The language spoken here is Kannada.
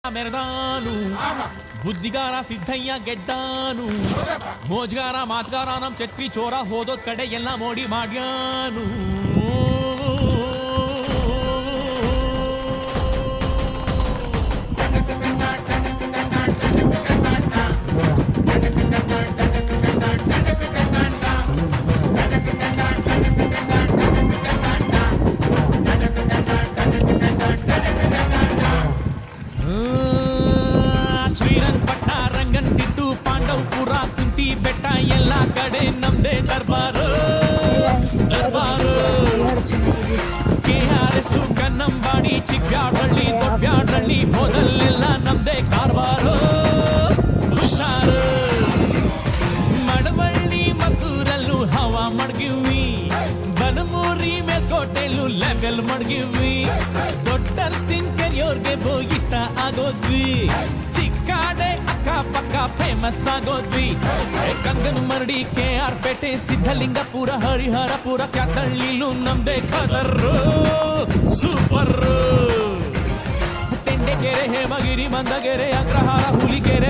ಮೆರೆದಾನು ಬುದ್ಧಿಗಾರ ಸಿದ್ದಯ್ಯ ಗೆದ್ದಾನು ಮೋಜ್ಗಾರ ಮಾತ್ಗಾರ ನಮ್ ಛತ್ರಿ ಚೋರ ಹೋದೋದ್ ಕಡೆ ಎಲ್ಲ ಮೋಡಿ ಮಾಡ್ಯಾನು ಪಾಂಡವಪುರ ಕುಂಟಿ ಬೆಟ್ಟ ಎಲ್ಲ ಕಡೆ ನಮ್ದೇ ದರ್ಬಾರು ದರ್ಬಾರು KRS ಕನ್ನಂಬಾಡಿ ಚಿಕ್ಕಬ್ಯಾಡಹಳ್ಳಿ ದೊಡ್ಡಬ್ಯಾಡಹಳ್ಳಿ ಮೊದಲೆಲ್ಲ ನಮ್ದೇ ಕಾರ್ಬಾರು ಹುಷಾರು ಮಡವಳ್ಳಿ ಮದ್ದೂರಲ್ಲೂ ಹವಾ ಮಡ್ಗಿವಿ ಬನಮೂರಿ ಮೇಲ್ಕೋಟೆಲ್ಲೂ ಲೆವೆಲ್ ಮಡ್ಗಿವಿ ದೊಡ್ಡರ್ಸಿನ್ ಕೆರಿಯೋರ್ಗೆ ಇಷ್ಟ ಆಗೋದ್ವಿ ಚಿಕ್ಕಾಡೆ ಅಕ್ಕಪಕ್ಕ ಫೇಮಸ್ ಆಗೋದ್ವಿ ಕಂಗನ ಮರಡಿ KR ಪೇಟೆ ಸಿದ್ಧಲಿಂಗಪುರ ಹರಿಹರಪುರ ಕ್ಯಾತಳ್ಳಿಲು ನಮ್ದೇ ಖದರ್ರು ಸೂಪರ್ ತೆಂಡೆಕೆರೆ ಹೇಮಗಿರಿ ಮಂದಗೆರೆ ಅಗ್ರಹಾರ ಹುಲಿಕೆರೆ